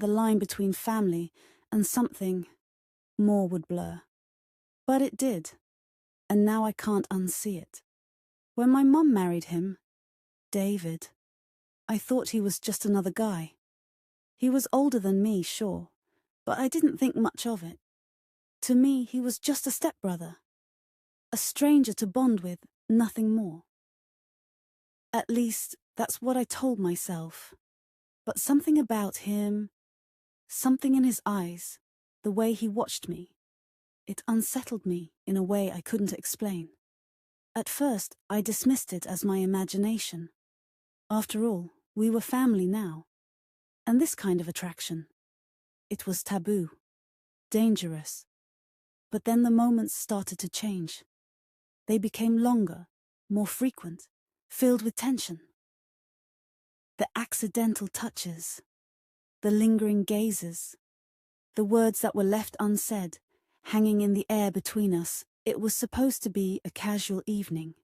the line between family and something more would blur. But it did, and now I can't unsee it. When my mum married him, David, I thought he was just another guy. He was older than me, sure, but I didn't think much of it. To me, he was just a stepbrother, a stranger to bond with, nothing more. At least, that's what I told myself. But something about him, something in his eyes, the way he watched me, it unsettled me in a way I couldn't explain. At first, I dismissed it as my imagination. After all, we were family now. And this kind of attraction, it was taboo, dangerous. But then the moments started to change. They became longer, more frequent, filled with tension. The accidental touches, the lingering gazes, the words that were left unsaid, hanging in the air between us. It was supposed to be a casual evening.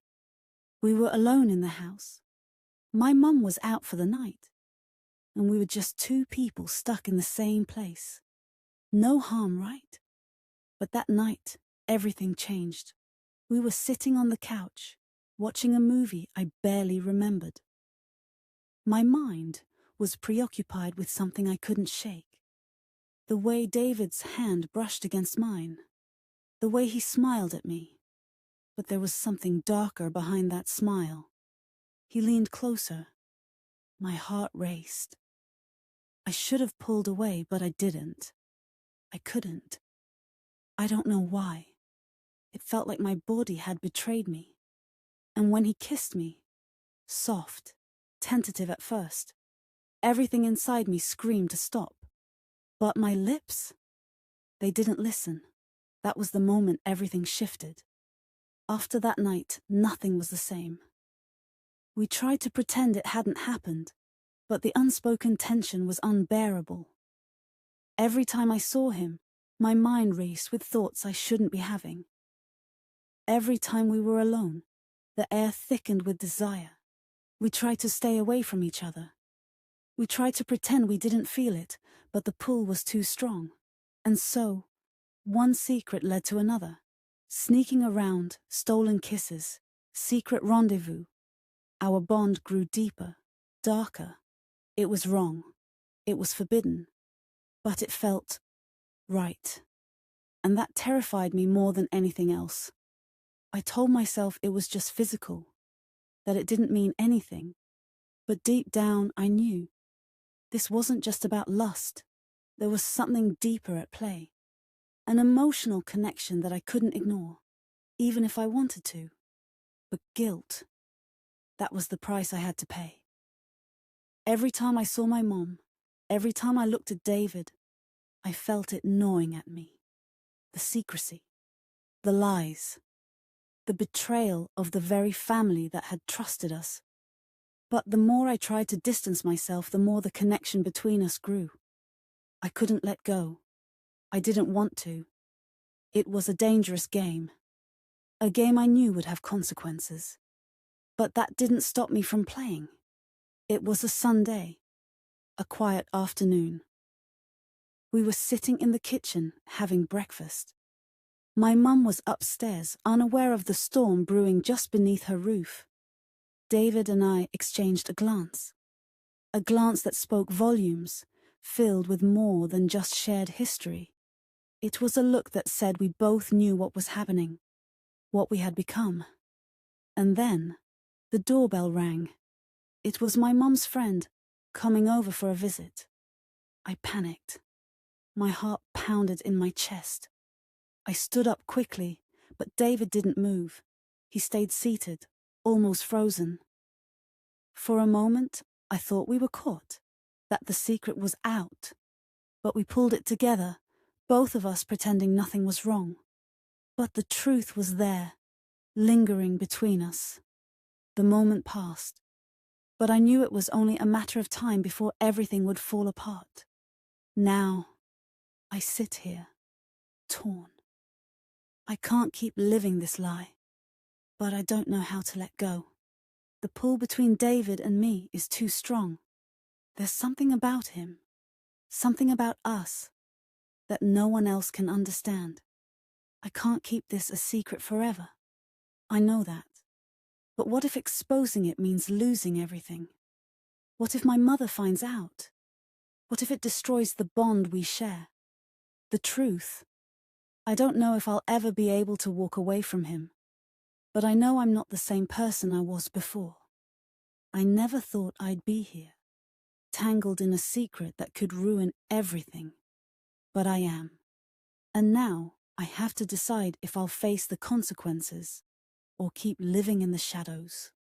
We were alone in the house. My mum was out for the night, and we were just two people stuck in the same place. No harm, right? But that night, everything changed. We were sitting on the couch, watching a movie I barely remembered. My mind was preoccupied with something I couldn't shake. The way David's hand brushed against mine. The way he smiled at me. But there was something darker behind that smile. He leaned closer. My heart raced. I should have pulled away, but I didn't. I couldn't. I don't know why. It felt like my body had betrayed me. And when he kissed me, soft, tentative at first, everything inside me screamed to stop. But my lips, they didn't listen. That was the moment everything shifted. After that night, nothing was the same. We tried to pretend it hadn't happened, but the unspoken tension was unbearable. Every time I saw him, my mind raced with thoughts I shouldn't be having. Every time we were alone, the air thickened with desire. We tried to stay away from each other. We tried to pretend we didn't feel it, but the pull was too strong. And so, one secret led to another. Sneaking around, stolen kisses, secret rendezvous. Our bond grew deeper, darker. It was wrong. It was forbidden. But it felt right. And that terrified me more than anything else. I told myself it was just physical, that it didn't mean anything. But deep down, I knew. This wasn't just about lust. There was something deeper at play. An emotional connection that I couldn't ignore, even if I wanted to. But guilt, that was the price I had to pay. Every time I saw my mom, every time I looked at David, I felt it gnawing at me. The secrecy, the lies, the betrayal of the very family that had trusted us. But the more I tried to distance myself, the more the connection between us grew. I couldn't let go. I didn't want to. It was a dangerous game. A game I knew would have consequences. But that didn't stop me from playing. It was a Sunday, a quiet afternoon. We were sitting in the kitchen, having breakfast. My mum was upstairs, unaware of the storm brewing just beneath her roof. David and I exchanged a glance that spoke volumes, filled with more than just shared history. It was a look that said we both knew what was happening, what we had become. And then, the doorbell rang. It was my mum's friend, coming over for a visit. I panicked. My heart pounded in my chest. I stood up quickly, but David didn't move. He stayed seated, almost frozen. For a moment, I thought we were caught, that the secret was out. But we pulled it together, both of us pretending nothing was wrong. But the truth was there, lingering between us. The moment passed, but I knew it was only a matter of time before everything would fall apart. Now, I sit here, torn. I can't keep living this lie, but I don't know how to let go. The pull between David and me is too strong. There's something about him, Something about us that no one else can understand. I can't keep this a secret forever. I know that. But what if exposing it means losing everything? What if my mother finds out? What if it destroys the bond we share? The truth. I don't know if I'll ever be able to walk away from him, but I know I'm not the same person I was before. I never thought I'd be here, tangled in a secret that could ruin everything. But I am. And now I have to decide if I'll face the consequences or keep living in the shadows.